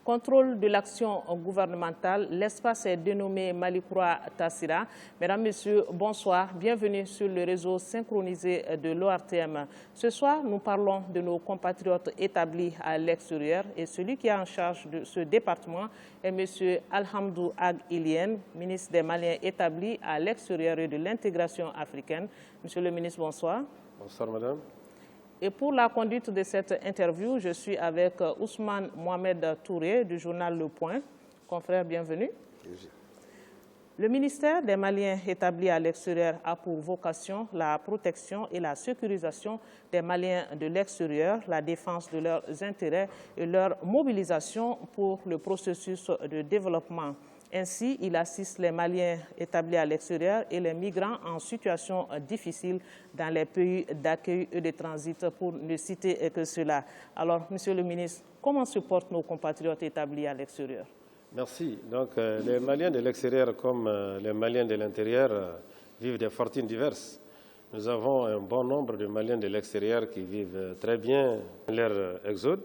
Contrôle de l'action gouvernementale, l'espace est dénommé Malikura Tassira. Mesdames, Messieurs, bonsoir, bienvenue sur le réseau synchronisé de l'ORTM. Ce soir, nous parlons de nos compatriotes établis à l'extérieur et celui qui est en charge de ce département est M. Alhamdou Ag Ilien, ministre des Maliens établis à l'extérieur et de l'intégration africaine. Monsieur le ministre, bonsoir. Bonsoir, madame. Et pour la conduite de cette interview, je suis avec Ousmane Mohamed Touré du journal Le Point. Confrère, bienvenue. Merci. Le ministère des Maliens établis à l'extérieur a pour vocation la protection et la sécurisation des Maliens de l'extérieur, la défense de leurs intérêts et leur mobilisation pour le processus de développement. Ainsi, il assiste les Maliens établis à l'extérieur et les migrants en situation difficile dans les pays d'accueil et de transit, pour ne citer que cela. Alors, Monsieur le ministre, comment se portent nos compatriotes établis à l'extérieur? Merci. Donc, les Maliens de l'extérieur comme les Maliens de l'intérieur vivent des fortunes diverses. Nous avons un bon nombre de Maliens de l'extérieur qui vivent très bien leur exode,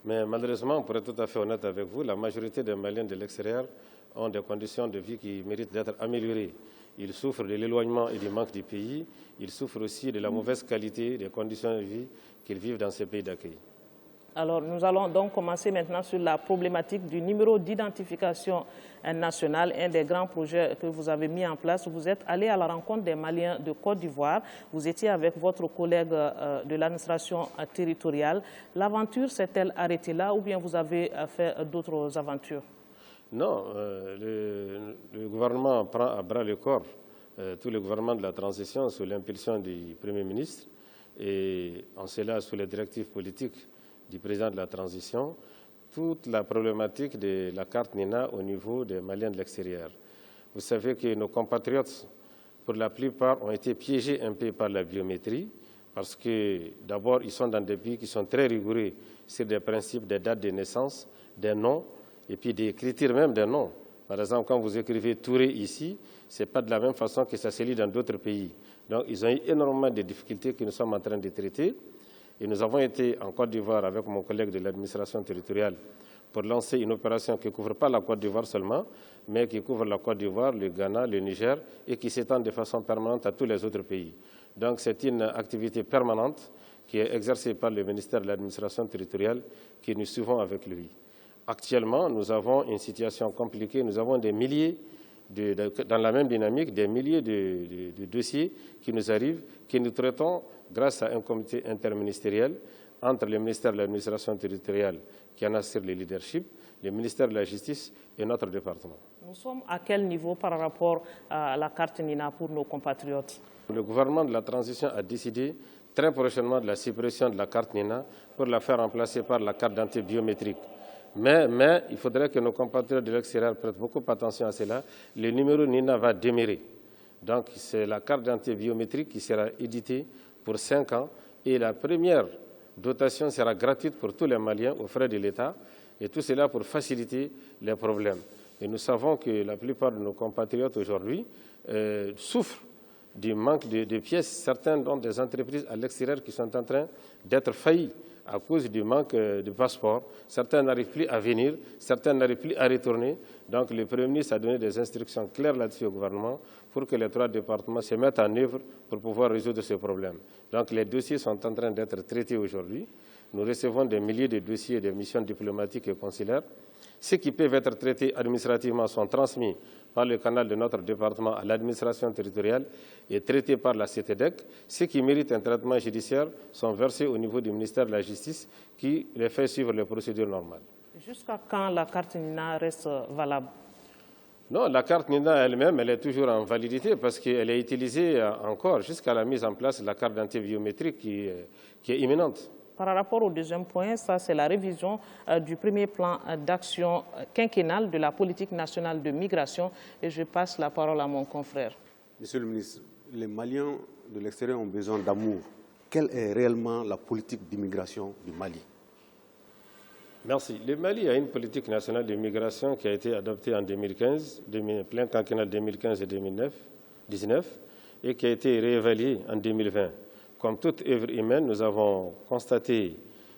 mais malheureusement, pour être tout à fait honnête avec vous, la majorité des Maliens de l'extérieur ont des conditions de vie qui méritent d'être améliorées. Ils souffrent de l'éloignement et du manque du pays. Ils souffrent aussi de la mauvaise qualité des conditions de vie qu'ils vivent dans ces pays d'accueil. Alors, nous allons donc commencer maintenant sur la problématique du numéro d'identification nationale, un des grands projets que vous avez mis en place. Vous êtes allé à la rencontre des Maliens de Côte d'Ivoire. Vous étiez avec votre collègue de l'administration territoriale. L'aventure s'est-elle arrêtée là ou bien vous avez fait d'autres aventures? Non, le gouvernement prend à bras le corps tout le gouvernement de la transition sous l'impulsion du Premier ministre et en cela sous les directives politiques du président de la transition, toute la problématique de la carte NINA au niveau des Maliens de l'extérieur. Vous savez que nos compatriotes, pour la plupart, ont été piégés un peu par la biométrie parce que d'abord, ils sont dans des pays qui sont très rigoureux sur des principes, des dates de naissance, des noms, et puis des critères même des noms. Par exemple, quand vous écrivez Touré ici, ce n'est pas de la même façon que ça se lit dans d'autres pays. Donc, ils ont eu énormément de difficultés que nous sommes en train de traiter. Et nous avons été en Côte d'Ivoire avec mon collègue de l'administration territoriale pour lancer une opération qui ne couvre pas la Côte d'Ivoire seulement, mais qui couvre la Côte d'Ivoire, le Ghana, le Niger et qui s'étend de façon permanente à tous les autres pays. Donc, c'est une activité permanente qui est exercée par le ministère de l'administration territoriale que nous suivons avec lui. Actuellement, nous avons une situation compliquée. Nous avons des milliers, dans la même dynamique, des milliers de dossiers qui nous arrivent, que nous traitons grâce à un comité interministériel entre le ministère de l'administration territoriale qui en assure le leadership, le ministère de la Justice et notre département. Nous sommes à quel niveau par rapport à la carte NINA pour nos compatriotes? Le gouvernement de la transition a décidé très prochainement de la suppression de la carte NINA pour la faire remplacer par la carte d'identité biométrique. Mais il faudrait que nos compatriotes de l'extérieur prêtent beaucoup attention à cela. Le numéro NINA va demeurer. Donc, c'est la carte d'identité biométrique qui sera éditée pour 5 ans et la première dotation sera gratuite pour tous les Maliens aux frais de l'État et tout cela pour faciliter les problèmes. Et nous savons que la plupart de nos compatriotes aujourd'hui souffrent du manque de pièces. Certains ont des entreprises à l'extérieur qui sont en train d'être faillies à cause du manque de passeport. Certains n'arrivent plus à venir, certains n'arrivent plus à retourner. Donc le Premier ministre a donné des instructions claires là-dessus au gouvernement pour que les 3 départements se mettent en œuvre pour pouvoir résoudre ces problèmes. Donc les dossiers sont en train d'être traités aujourd'hui. Nous recevons des milliers de dossiers des missions diplomatiques et consulaires. Ceux qui peuvent être traités administrativement sont transmis par le canal de notre département à l'administration territoriale et traités par la CETEDEC. Ceux qui méritent un traitement judiciaire sont versés au niveau du ministère de la Justice qui les fait suivre les procédures normales. Jusqu'à quand la carte NINA reste valable? Non, la carte NINA elle-même, elle est toujours en validité parce qu'elle est utilisée encore jusqu'à la mise en place de la carte d'identité biométrique qui est imminente. Par rapport au deuxième point, ça c'est la révision du premier plan d'action quinquennal de la politique nationale de migration. Et je passe la parole à mon confrère. Monsieur le ministre, les Maliens de l'extérieur ont besoin d'amour. Quelle est réellement la politique d'immigration du Mali? Merci. Le Mali a une politique nationale d'immigration qui a été adoptée en 2015, plein quinquennal 2015 et 2019, et qui a été réévaluée en 2020. Comme toute œuvre humaine, nous avons constaté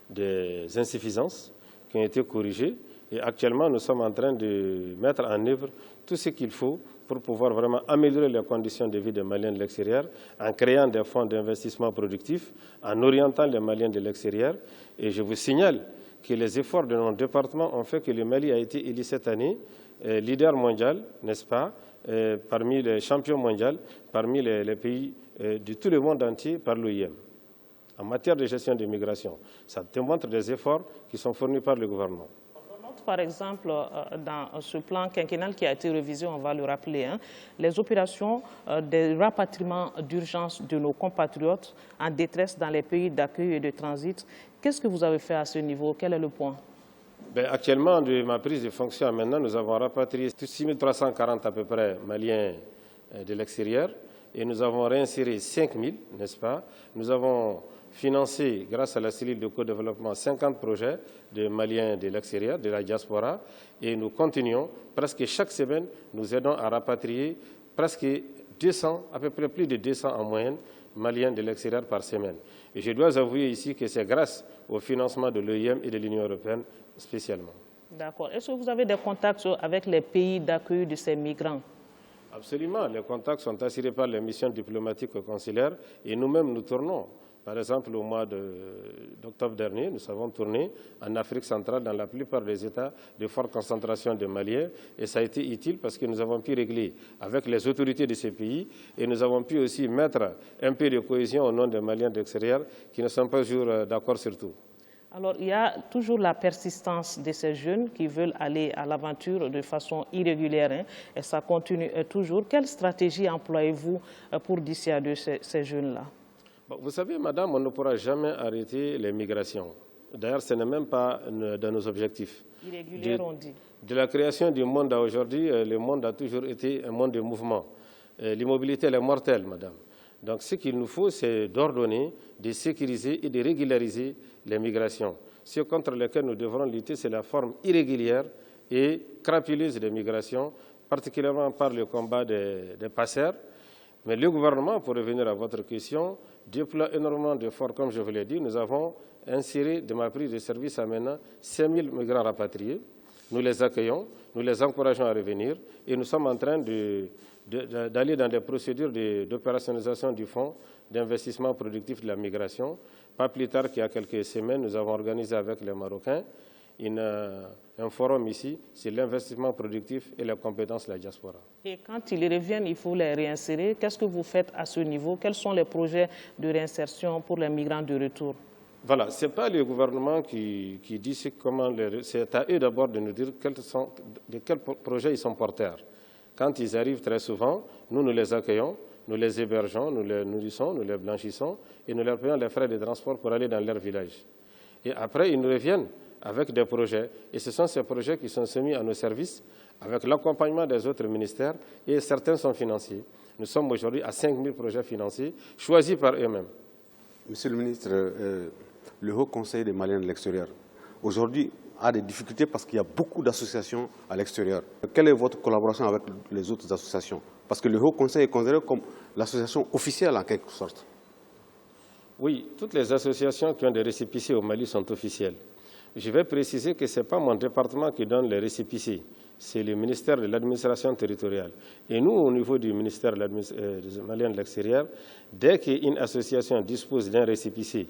des insuffisances qui ont été corrigées Et actuellement, nous sommes en train de mettre en œuvre tout ce qu'il faut pour pouvoir vraiment améliorer les conditions de vie des Maliens de l'extérieur, en créant des fonds d'investissement productifs, en orientant les Maliens de l'extérieur. Et je vous signale que les efforts de nos départements ont fait que le Mali a été élu cette année leader mondial, n'est-ce pas, parmi les champions mondiaux, parmi les pays de tout le monde entier par l'OIM. En matière de gestion des migrations, ça démontre des efforts qui sont fournis par le gouvernement. Par exemple, dans ce plan quinquennal qui a été révisé, on va le rappeler, les opérations de rapatriement d'urgence de nos compatriotes en détresse dans les pays d'accueil et de transit. Qu'est-ce que vous avez fait à ce niveau? Quel est le point? Actuellement, de ma prise de fonction à maintenant, nous avons rapatrié 6 340 à peu près Maliens de l'extérieur et nous avons réinséré 5 000, n'est-ce pas? Nous avons financé, grâce à la cellule de co-développement, 50 projets de Maliens de l'extérieur, de la diaspora, et nous continuons. Presque chaque semaine, nous aidons à rapatrier presque 200, à peu près plus de 200 en moyenne, Maliens de l'extérieur par semaine. Et je dois avouer ici que c'est grâce au financement de l'OIM et de l'Union européenne spécialement. D'accord. Est-ce que vous avez des contacts avec les pays d'accueil de ces migrants? Absolument. Les contacts sont assurés par les missions diplomatiques et consulaires et nous-mêmes nous tournons. Par exemple, au mois d'octobre dernier, nous avons tourné en Afrique centrale dans la plupart des États de forte concentration de Maliens et ça a été utile parce que nous avons pu régler avec les autorités de ces pays et nous avons pu aussi mettre un peu de cohésion au nom des Maliens d'extérieur qui ne sont pas toujours d'accord sur tout. Alors, il y a toujours la persistance de ces jeunes qui veulent aller à l'aventure de façon irrégulière et ça continue toujours. Quelle stratégie employez-vous pour dissuader ces jeunes-là? Vous savez, madame, on ne pourra jamais arrêter les migrations. D'ailleurs, ce n'est même pas dans nos objectifs. Irrégulière, on dit. De la création du monde à aujourd'hui, le monde a toujours été un monde de mouvement. L'immobilité, elle est mortelle, madame. Donc, ce qu'il nous faut, c'est d'ordonner, de sécuriser et de régulariser les migrations. Ce contre lesquels nous devrons lutter, c'est la forme irrégulière et crapuleuse des migrations, particulièrement par le combat des passeurs. Mais le gouvernement, pour revenir à votre question, déploie énormément d'efforts. Comme je vous l'ai dit, nous avons inséré de ma prise de service à maintenant 5 000 migrants rapatriés. Nous les accueillons, nous les encourageons à revenir et nous sommes en train d'aller dans des procédures d'opérationnalisation du fonds d'investissement productif de la migration. Pas plus tard qu'il y a quelques semaines, nous avons organisé avec les Marocains un forum ici sur l'investissement productif et les compétences de la diaspora. Et quand ils reviennent, il faut les réinsérer. Qu'est-ce que vous faites à ce niveau? Quels sont les projets de réinsertion pour les migrants de retour? Voilà, ce n'est pas le gouvernement qui dit comment, c'est à eux d'abord de nous dire de quels projets ils sont porteurs. Quand ils arrivent très souvent, nous les accueillons, nous les hébergeons, nous les nourrissons, nous les blanchissons et nous leur payons les frais de transport pour aller dans leur village. Et après, ils nous reviennent avec des projets. Et ce sont ces projets qui sont soumis à nos services avec l'accompagnement des autres ministères et certains sont financiers. Nous sommes aujourd'hui à 5 000 projets financiers choisis par eux-mêmes. Monsieur le ministre, le Haut Conseil des Maliens de l'extérieur, aujourd'hui, a des difficultés parce qu'il y a beaucoup d'associations à l'extérieur. Quelle est votre collaboration avec les autres associations? Parce que le Haut Conseil est considéré comme l'association officielle en quelque sorte. Oui, toutes les associations qui ont des récépissés au Mali sont officielles. Je vais préciser que ce n'est pas mon département qui donne les récépissés, c'est le ministère de l'administration territoriale. Et nous, au niveau du ministère des Maliens de l'extérieur, dès qu'une association dispose d'un récépissé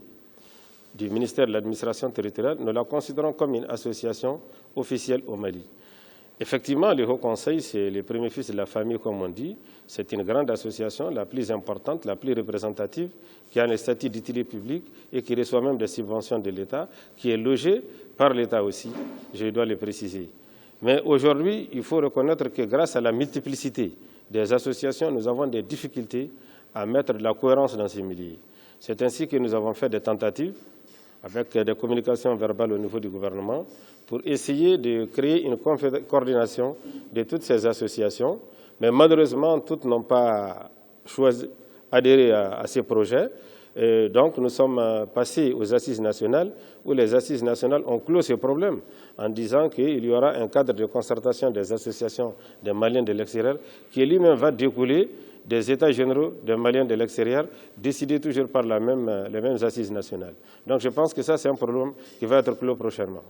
du ministère de l'administration territoriale, nous la considérons comme une association officielle au Mali. Effectivement, le Haut Conseil, c'est le premier fils de la famille, comme on dit. C'est une grande association, la plus importante, la plus représentative, qui a un statut d'utilité publique et qui reçoit même des subventions de l'État, qui est logée par l'État aussi, je dois le préciser. Mais aujourd'hui, il faut reconnaître que grâce à la multiplicité des associations, nous avons des difficultés à mettre de la cohérence dans ces milieux. C'est ainsi que nous avons fait des tentatives avec des communications verbales au niveau du gouvernement pour essayer de créer une coordination de toutes ces associations. Mais malheureusement, toutes n'ont pas adhéré à ces projets. Et donc, nous sommes passés aux assises nationales, où les assises nationales ont clos ce problème en disant qu'il y aura un cadre de concertation des associations des Maliens de l'extérieur qui lui-même va découler des États généraux des Maliens de l'extérieur, décidés toujours par les mêmes assises nationales. Donc je pense que ça, c'est un problème qui va être clos prochainement.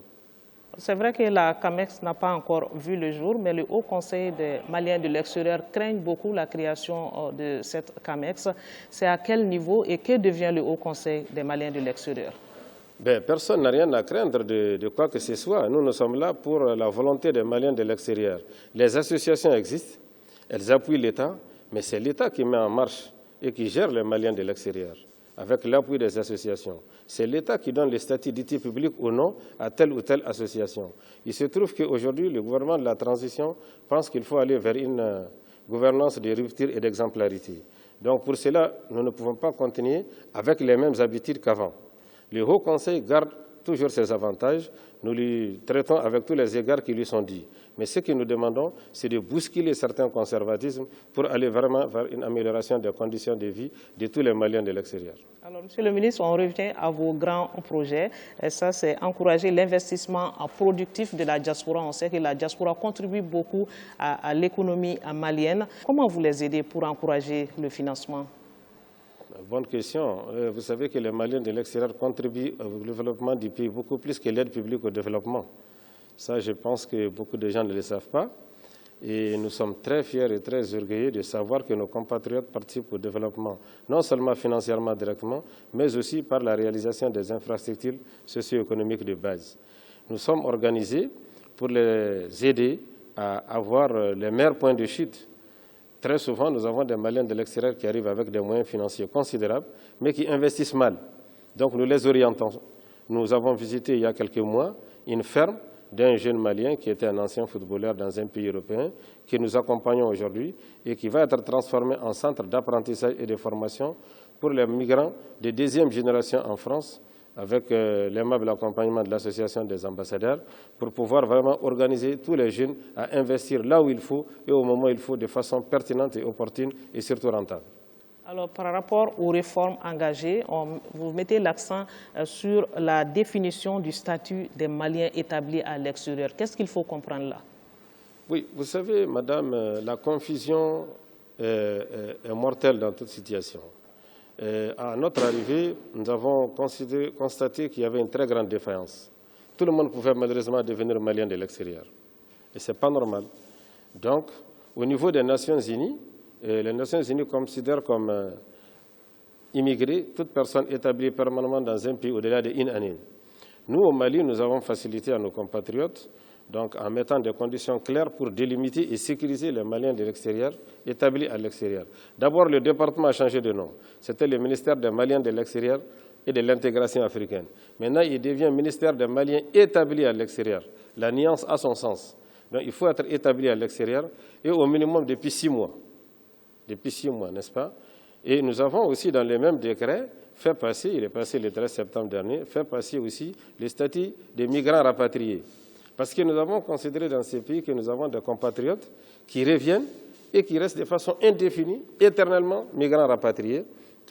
C'est vrai que la CAMEX n'a pas encore vu le jour, mais le Haut Conseil des Maliens de l'extérieur craint beaucoup la création de cette CAMEX. C'est à quel niveau et que devient le Haut Conseil des Maliens de l'extérieur? Personne n'a rien à craindre de quoi que ce soit. Nous sommes là pour la volonté des Maliens de l'extérieur. Les associations existent, elles appuient l'État, mais c'est l'État qui met en marche et qui gère les Maliens de l'extérieur, avec l'appui des associations. C'est l'État qui donne les statuts d'utilité publique ou non à telle ou telle association. Il se trouve qu'aujourd'hui, le gouvernement de la transition pense qu'il faut aller vers une gouvernance de rupture et d'exemplarité. Donc pour cela, nous ne pouvons pas continuer avec les mêmes habitudes qu'avant. Le Haut Conseil garde toujours ses avantages. Nous lui traitons avec tous les égards qui lui sont dits. Mais ce que nous demandons, c'est de bousculer certains conservatismes pour aller vraiment vers une amélioration des conditions de vie de tous les Maliens de l'extérieur. Alors, Monsieur le ministre, on revient à vos grands projets. Et ça, c'est encourager l'investissement productif de la diaspora. On sait que la diaspora contribue beaucoup à l'économie malienne. Comment vous les aidez pour encourager le financement? Bonne question. Vous savez que les Maliens de l'extérieur contribuent au développement du pays beaucoup plus que l'aide publique au développement. Ça, je pense que beaucoup de gens ne le savent pas. Et nous sommes très fiers et très orgueilleux de savoir que nos compatriotes participent au développement, non seulement financièrement directement, mais aussi par la réalisation des infrastructures socio-économiques de base. Nous sommes organisés pour les aider à avoir les meilleurs points de chute. Très souvent, nous avons des Maliens de l'extérieur qui arrivent avec des moyens financiers considérables, mais qui investissent mal. Donc nous les orientons. Nous avons visité il y a quelques mois une ferme d'un jeune Malien qui était un ancien footballeur dans un pays européen, que nous accompagnons aujourd'hui et qui va être transformé en centre d'apprentissage et de formation pour les migrants de deuxième génération en France, avec l'aimable accompagnement de l'Association des ambassadeurs, pour pouvoir vraiment organiser tous les jeunes à investir là où il faut et au moment où il faut, de façon pertinente et opportune et surtout rentable. Alors, par rapport aux réformes engagées, vous mettez l'accent sur la définition du statut des Maliens établis à l'extérieur. Qu'est-ce qu'il faut comprendre là? Oui, vous savez, madame, la confusion est mortelle dans toute situation. À notre arrivée, nous avons constaté qu'il y avait une très grande défaillance. Tout le monde pouvait malheureusement devenir malien de l'extérieur. Et ce n'est pas normal. Donc, au niveau des Nations Unies, les Nations Unies considèrent comme immigrés toute personne établie permanemment dans un pays au-delà d'une année. Nous, au Mali, nous avons facilité à nos compatriotes, donc en mettant des conditions claires pour délimiter et sécuriser les Maliens de l'extérieur établis à l'extérieur. D'abord, le département a changé de nom. C'était le ministère des Maliens de l'extérieur et de l'intégration africaine. Maintenant, il devient ministère des Maliens établis à l'extérieur. La nuance a son sens. Donc, il faut être établi à l'extérieur et au minimum depuis 6 mois. Depuis 6 mois, n'est-ce pas? Et nous avons aussi, dans les mêmes décrets, fait passer, il est passé le 13 septembre dernier, fait passer aussi le statut des migrants rapatriés. Parce que nous avons considéré dans ces pays que nous avons des compatriotes qui reviennent et qui restent de façon indéfinie, éternellement migrants rapatriés,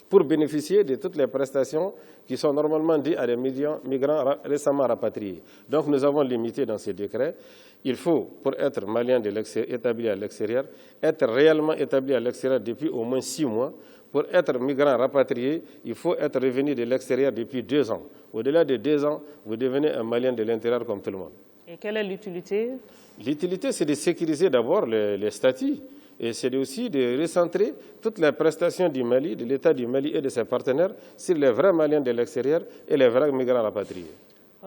pour bénéficier de toutes les prestations qui sont normalement dues à des migrants récemment rapatriés. Donc nous avons limité dans ces décrets. Il faut, pour être malien établi à l'extérieur, être réellement établi à l'extérieur depuis au moins 6 mois. Pour être migrant rapatrié, il faut être revenu de l'extérieur depuis 2 ans. Au-delà de 2 ans, vous devenez un malien de l'intérieur comme tout le monde. Et quelle est l'utilité? L'utilité, c'est de sécuriser d'abord les statuts. Et c'est aussi de recentrer toutes les prestations du Mali, de l'État du Mali et de ses partenaires sur les vrais Maliens de l'extérieur et les vrais migrants rapatriés.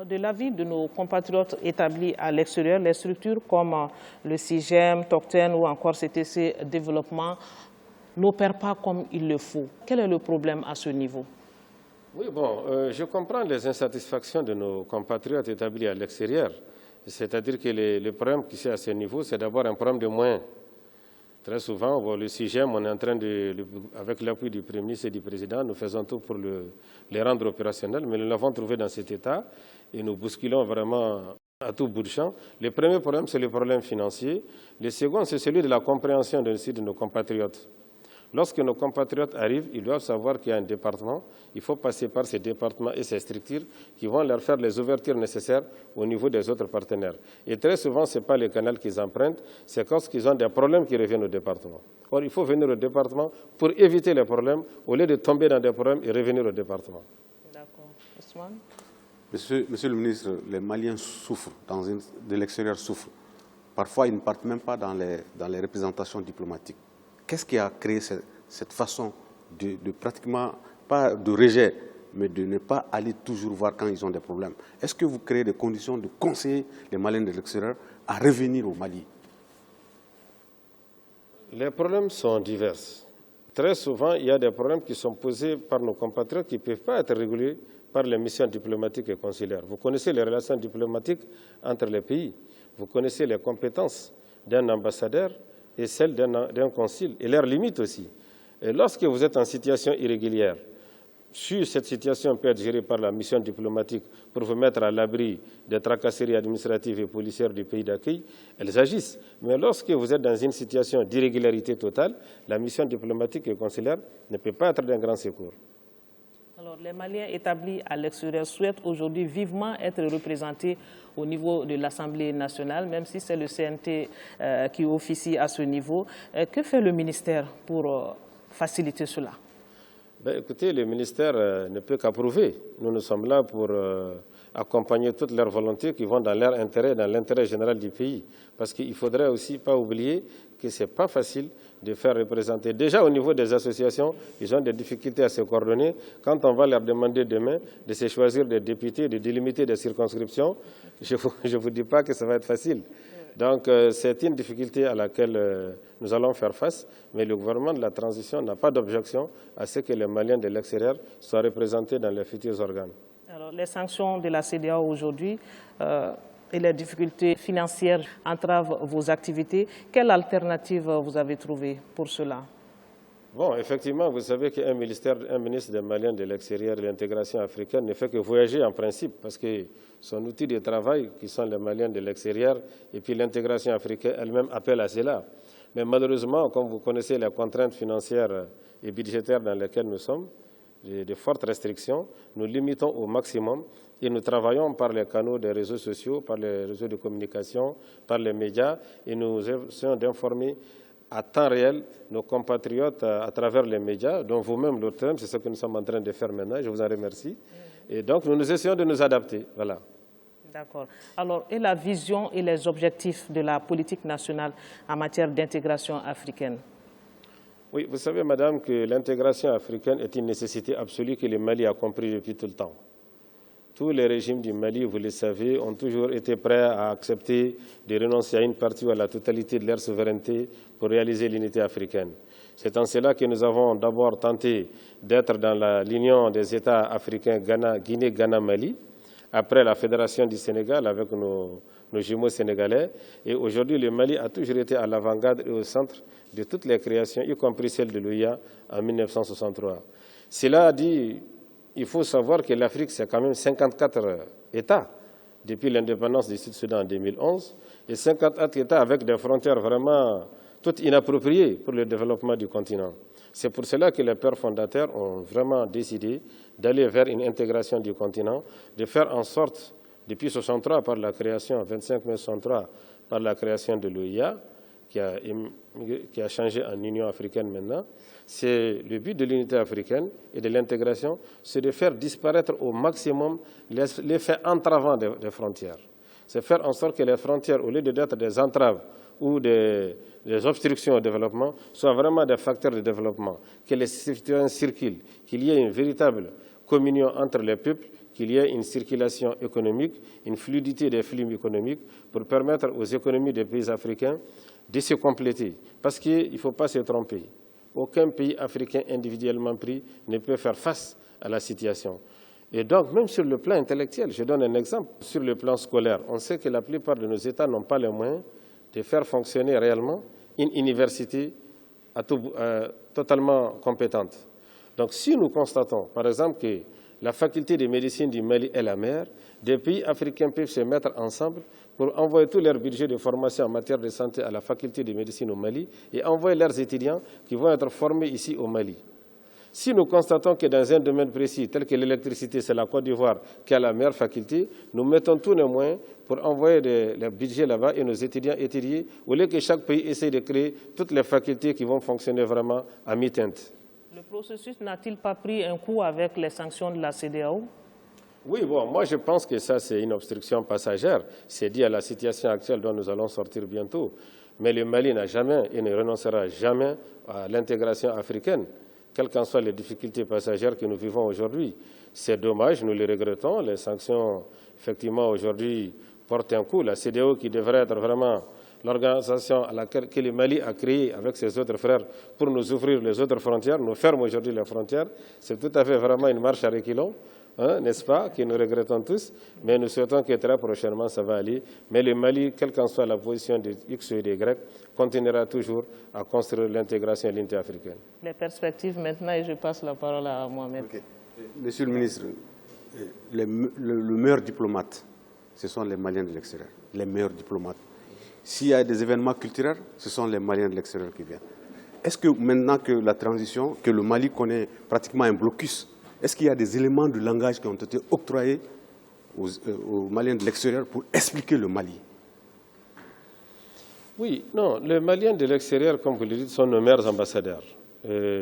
De l'avis de nos compatriotes établis à l'extérieur, les structures comme le CIGEM, Tocten ou encore CTC Développement n'opèrent pas comme il le faut. Quel est le problème à ce niveau? Oui, bon, je comprends les insatisfactions de nos compatriotes établis à l'extérieur. C'est-à-dire que le problème qui est à ce niveau, c'est d'abord un problème de moyens. Très souvent, bon, le CIGEM, on est en train avec l'appui du Premier ministre et du Président, nous faisons tout pour les rendre opérationnels, mais nous l'avons trouvé dans cet état et nous bousculons vraiment à tout bout de champ. Le premier problème, c'est le problème financier. Le second, c'est celui de la compréhension de nos compatriotes. Lorsque nos compatriotes arrivent, ils doivent savoir qu'il y a un département. Il faut passer par ces départements et ces structures qui vont leur faire les ouvertures nécessaires au niveau des autres partenaires. Et très souvent, ce n'est pas le canal qu'ils empruntent, c'est parce qu'ils ont des problèmes qui reviennent au département. Or, il faut venir au département pour éviter les problèmes, au lieu de tomber dans des problèmes et revenir au département. D'accord. Ousmane? Monsieur le ministre, les Maliens souffrent, de l'extérieur souffrent. Parfois, ils ne partent même pas dans les représentations diplomatiques. Qu'est-ce qui a créé cette façon de pratiquement, pas de rejet, mais de ne pas aller toujours voir quand ils ont des problèmes? Est-ce que vous créez des conditions de conseiller les Maliens de l'extérieur à revenir au Mali? Les problèmes sont divers. Très souvent, il y a des problèmes qui sont posés par nos compatriotes qui ne peuvent pas être régulés par les missions diplomatiques et consulaires. Vous connaissez les relations diplomatiques entre les pays. Vous connaissez les compétences d'un ambassadeur et celles d'un consul, et leurs limites aussi. Et lorsque vous êtes en situation irrégulière, si cette situation peut être gérée par la mission diplomatique pour vous mettre à l'abri des tracasseries administratives et policières du pays d'accueil, elles agissent. Mais lorsque vous êtes dans une situation d'irrégularité totale, la mission diplomatique et consulaire ne peut pas être d'un grand secours. Alors, les Maliens établis à l'extérieur souhaitent aujourd'hui vivement être représentés au niveau de l'Assemblée nationale, même si c'est le CNT qui officie à ce niveau. Que fait le ministère pour faciliter cela? Écoutez, le ministère ne peut qu'approuver. Nous sommes là pour accompagner toutes leurs volontés qui vont dans leur intérêt, dans l'intérêt général du pays. Parce qu'il ne faudrait aussi pas oublier que ce n'est pas facile de faire représenter. Déjà au niveau des associations, ils ont des difficultés à se coordonner. Quand on va leur demander demain de se choisir des députés, de délimiter des circonscriptions, je ne vous dis pas que ça va être facile. Donc c'est une difficulté à laquelle nous allons faire face, mais le gouvernement de la transition n'a pas d'objection à ce que les Maliens de l'extérieur soient représentés dans les futurs organes. Alors, les sanctions de la CEDEAO aujourd'hui et les difficultés financières entravent vos activités. Quelle alternative vous avez trouvée pour cela? Bon, effectivement, vous savez qu'un ministre des Maliens de l'extérieur et de l'intégration africaine ne fait que voyager en principe, parce que son outil de travail, qui sont les Maliens de l'extérieur, et puis l'intégration africaine elle-même appelle à cela. Mais malheureusement, comme vous connaissez les contraintes financières et budgétaires dans lesquelles nous sommes, de fortes restrictions, nous limitons au maximum et nous travaillons par les canaux des réseaux sociaux, par les réseaux de communication, par les médias, et nous essayons d'informer à temps réel nos compatriotes à travers les médias, dont vous-même l'autre, c'est ce que nous sommes en train de faire maintenant, je vous en remercie. Et donc nous essayons de nous adapter, voilà. D'accord. Alors, et la vision et les objectifs de la politique nationale en matière d'intégration africaine? Oui, vous savez, madame, que l'intégration africaine est une nécessité absolue que le Mali a compris depuis tout le temps. Tous les régimes du Mali, vous le savez, ont toujours été prêts à accepter de renoncer à une partie ou à la totalité de leur souveraineté pour réaliser l'unité africaine. C'est en cela que nous avons d'abord tenté d'être dans l'Union des États africains Guinée, Ghana, Mali, après la Fédération du Sénégal avec nos jumeaux sénégalais. Et aujourd'hui, le Mali a toujours été à l'avant-garde et au centre de toutes les créations, y compris celle de l'OIA en 1963. Cela dit, il faut savoir que l'Afrique, c'est quand même 54 États depuis l'indépendance du Sud-Soudan en 2011, et 54 États avec des frontières vraiment toutes inappropriées pour le développement du continent. C'est pour cela que les pères fondateurs ont vraiment décidé d'aller vers une intégration du continent, de faire en sorte, depuis 1963 par la création, 25 mai 1963, par la création de l'OIA, qui a changé en Union africaine maintenant, c'est le but de l'unité africaine et de l'intégration, c'est de faire disparaître au maximum l'effet entravant des frontières. C'est faire en sorte que les frontières, au lieu d'être des entraves ou des obstructions au développement, soient vraiment des facteurs de développement, que les citoyens circulent, qu'il y ait une véritable communion entre les peuples, qu'il y ait une circulation économique, une fluidité des flux économiques pour permettre aux économies des pays africains de se compléter. Parce qu'il ne faut pas se tromper. Aucun pays africain individuellement pris ne peut faire face à la situation. Et donc, même sur le plan intellectuel, je donne un exemple, sur le plan scolaire, on sait que la plupart de nos États n'ont pas les moyens de faire fonctionner réellement une université totalement compétente. Donc, si nous constatons, par exemple, que la faculté de médecine du Mali est la meilleure, des pays africains peuvent se mettre ensemble pour envoyer tout leur budget de formation en matière de santé à la faculté de médecine au Mali et envoyer leurs étudiants qui vont être formés ici au Mali. Si nous constatons que dans un domaine précis, tel que l'électricité, c'est la Côte d'Ivoire qui a la meilleure faculté, nous mettons tous les moyens pour envoyer les budgets là-bas et nos étudiants étudier, au lieu que chaque pays essaie de créer toutes les facultés qui vont fonctionner vraiment à mi-teinte. Le processus n'a-t-il pas pris un coup avec les sanctions de la CEDEAO? Oui, bon, moi je pense que ça c'est une obstruction passagère. C'est dû à la situation actuelle dont nous allons sortir bientôt. Mais le Mali n'a jamais et ne renoncera jamais à l'intégration africaine, quelles qu'en soient les difficultés passagères que nous vivons aujourd'hui. C'est dommage, nous le regrettons. Les sanctions, effectivement, aujourd'hui portent un coup. La CEDEAO, qui devrait être vraiment l'organisation que le Mali a créée avec ses autres frères pour nous ouvrir les autres frontières, nous ferme aujourd'hui les frontières. C'est tout à fait vraiment une marche à reculons. N'est-ce pas, que nous regrettons tous, mais nous souhaitons que très prochainement ça va aller. Mais le Mali, quelle qu'en soit la position des X et des Y, continuera toujours à construire l'intégration et l'unité africaine. Les perspectives maintenant, et je passe la parole à Mohamed. Okay. Monsieur le ministre, le meilleur diplomate, ce sont les Maliens de l'extérieur, les meilleurs diplomates. S'il y a des événements culturels, ce sont les Maliens de l'extérieur qui viennent. Est-ce que maintenant que la transition, que le Mali connaît pratiquement un blocus, est-ce qu'il y a des éléments de langage qui ont été octroyés aux Maliens de l'extérieur pour expliquer le Mali? Oui, non, les Maliens de l'extérieur, comme vous le dites, sont nos meilleurs ambassadeurs.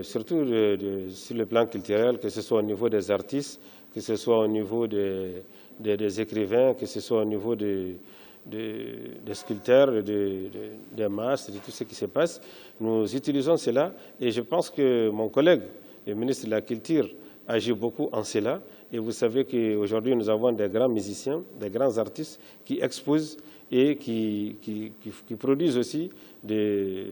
Surtout sur le plan culturel, que ce soit au niveau des artistes, que ce soit au niveau des écrivains, que ce soit au niveau des sculpteurs, des masses, de tout ce qui se passe. Nous utilisons cela et je pense que mon collègue, le ministre de la Culture, agit beaucoup en cela. Et vous savez qu'aujourd'hui, nous avons des grands musiciens, des grands artistes qui exposent et qui produisent aussi des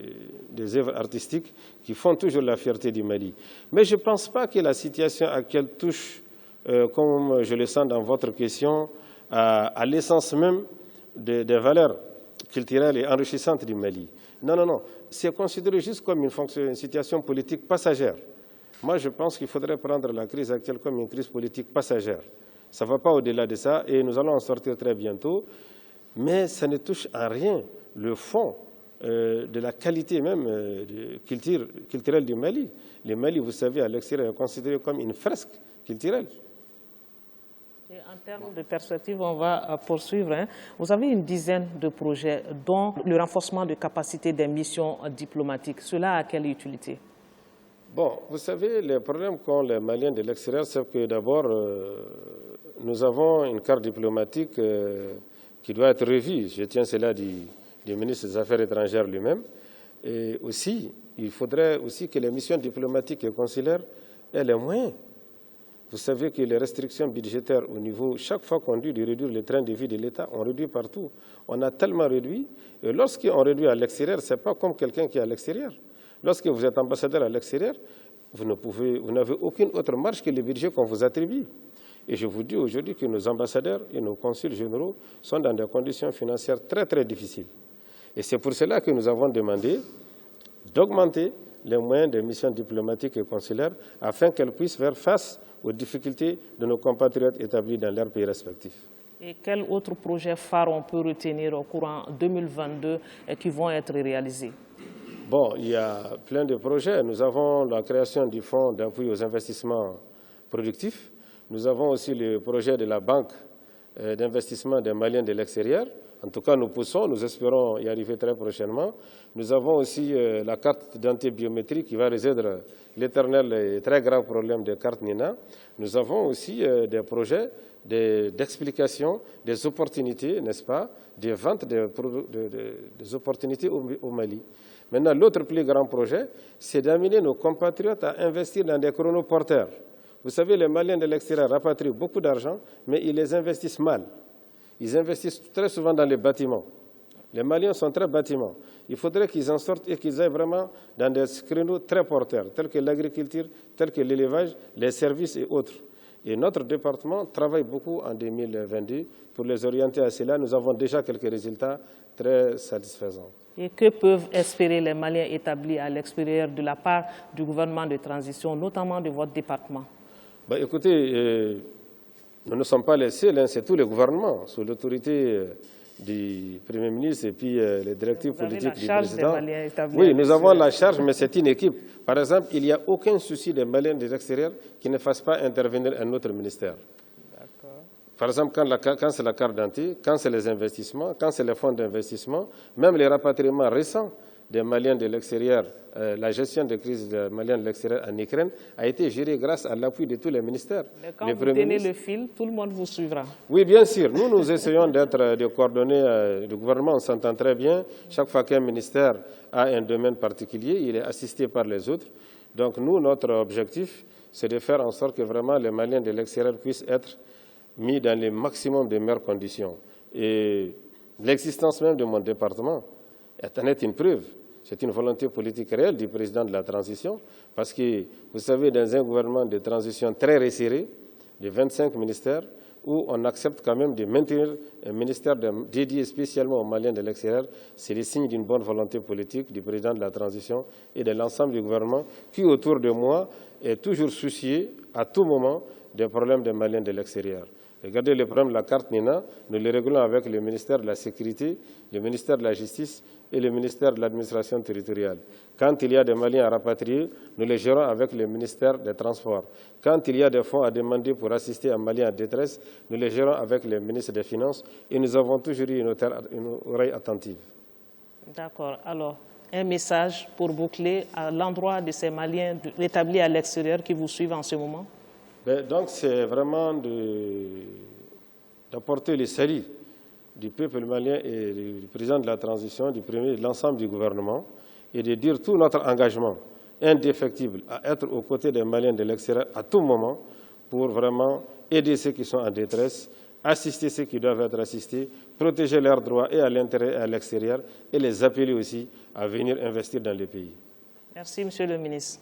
œuvres artistiques qui font toujours la fierté du Mali. Mais je ne pense pas que la situation actuelle touche, comme je le sens dans votre question, à l'essence même des valeurs culturelles et enrichissantes du Mali. Non, non, non. C'est considéré juste comme une situation politique passagère. Moi, je pense qu'il faudrait prendre la crise actuelle comme une crise politique passagère. Ça ne va pas au-delà de ça et nous allons en sortir très bientôt. Mais ça ne touche en rien le fond de la qualité même culturelle du Mali. Le Mali, vous savez, à l'extérieur, est considéré comme une fresque culturelle. Et en termes de perspective, on va poursuivre. Vous avez une dizaine de projets, dont le renforcement de capacités des missions diplomatiques. Cela a quelle utilité? Bon, vous savez, les problèmes qu'ont les Maliens de l'extérieur, c'est que d'abord, nous avons une carte diplomatique qui doit être revue. Je tiens cela du ministre des Affaires étrangères lui-même. Et aussi, il faudrait aussi que les missions diplomatiques et consulaires aient les moyens. Vous savez que les restrictions budgétaires au niveau, chaque fois qu'on dit de réduire le train de vie de l'État, on réduit partout. On a tellement réduit. Et lorsqu'on réduit à l'extérieur, ce n'est pas comme quelqu'un qui est à l'extérieur. Lorsque vous êtes ambassadeur à l'extérieur, vous n'avez aucune autre marge que le budget qu'on vous attribue. Et je vous dis aujourd'hui que nos ambassadeurs et nos consuls généraux sont dans des conditions financières très, très difficiles. Et c'est pour cela que nous avons demandé d'augmenter les moyens des missions diplomatiques et consulaires afin qu'elles puissent faire face aux difficultés de nos compatriotes établis dans leurs pays respectifs. Et quels autres projets phares on peut retenir au courant 2022 et qui vont être réalisés? Bon, il y a plein de projets. Nous avons la création du fonds d'appui aux investissements productifs. Nous avons aussi le projet de la banque d'investissement des Maliens de l'extérieur. En tout cas, nous poussons, nous espérons y arriver très prochainement. Nous avons aussi la carte d'identité biométrique qui va résoudre l'éternel et très grave problème des cartes NINA. Nous avons aussi des projets d'explication des opportunités, n'est-ce pas, des ventes des opportunités au Mali. Maintenant, l'autre plus grand projet, c'est d'amener nos compatriotes à investir dans des chronoporteurs. Vous savez, les Maliens de l'extérieur rapatrient beaucoup d'argent, mais ils les investissent mal. Ils investissent très souvent dans les bâtiments. Les Maliens sont très bâtiments. Il faudrait qu'ils en sortent et qu'ils aillent vraiment dans des créneaux très porteurs, tels que l'agriculture, tels que l'élevage, les services et autres. Et notre département travaille beaucoup en 2022 pour les orienter à cela. Nous avons déjà quelques résultats très satisfaisants. Et que peuvent espérer les Maliens établis à l'extérieur de la part du gouvernement de transition, notamment de votre département? Écoutez, nous ne sommes pas les seuls, c'est tous les gouvernements, sous l'autorité du Premier ministre et puis les directives politiques du président. Oui, nous avons la charge, mais c'est une équipe. Par exemple, il n'y a aucun souci des Maliens de l'extérieur qui ne fassent pas intervenir un autre ministère. Par exemple, quand c'est la carte d'identité, quand c'est les investissements, quand c'est les fonds d'investissement, même les rapatriements récents des Maliens de l'extérieur, la gestion des crises des Maliens de l'extérieur en Ukraine a été gérée grâce à l'appui de tous les ministères. Mais quand vous tenez le fil, tout le monde vous suivra. Oui, bien sûr. Nous essayons de coordonner le gouvernement. On s'entend très bien. Chaque fois qu'un ministère a un domaine particulier, il est assisté par les autres. Donc nous, notre objectif, c'est de faire en sorte que vraiment les Maliens de l'extérieur puissent être mis dans le maximum de meilleures conditions. Et l'existence même de mon département en est une preuve. C'est une volonté politique réelle du président de la transition, parce que, vous savez, dans un gouvernement de transition très resserré, de 25 ministères, où on accepte quand même de maintenir un ministère dédié spécialement aux Maliens de l'extérieur, c'est le signe d'une bonne volonté politique du président de la transition et de l'ensemble du gouvernement qui, autour de moi, est toujours soucié à tout moment des problèmes des Maliens de l'extérieur. Regardez le problème de la carte NINA, nous le réglons avec le ministère de la Sécurité, le ministère de la Justice et le ministère de l'Administration territoriale. Quand il y a des Maliens à rapatrier, nous les gérons avec le ministère des Transports. Quand il y a des fonds à demander pour assister un Malien en détresse, nous les gérons avec le ministre des Finances et nous avons toujours eu une oreille attentive. D'accord. Alors, un message pour boucler à l'endroit de ces Maliens établis à l'extérieur qui vous suivent en ce moment? Donc, c'est vraiment d'apporter le salut du peuple malien et du président de la transition, du premier, de l'ensemble du gouvernement, et de dire tout notre engagement indéfectible à être aux côtés des Maliens de l'extérieur à tout moment pour vraiment aider ceux qui sont en détresse, assister ceux qui doivent être assistés, protéger leurs droits et à l'intérieur et à l'extérieur, et les appeler aussi à venir investir dans les pays. Merci, Monsieur le ministre.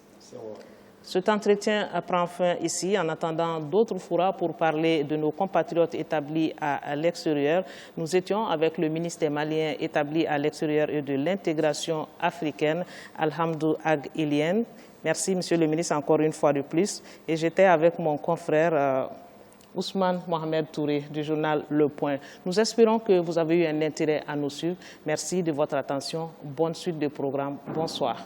Cet entretien prend fin ici. En attendant d'autres forats pour parler de nos compatriotes établis à l'extérieur, nous étions avec le ministre des Maliens établi à l'extérieur et de l'intégration africaine, Alhamdou Ag Ilien. Merci, Monsieur le ministre, encore une fois de plus. Et j'étais avec mon confrère Ousmane Mohamed Touré du journal Le Point. Nous espérons que vous avez eu un intérêt à nous suivre. Merci de votre attention. Bonne suite de programme. Bonsoir.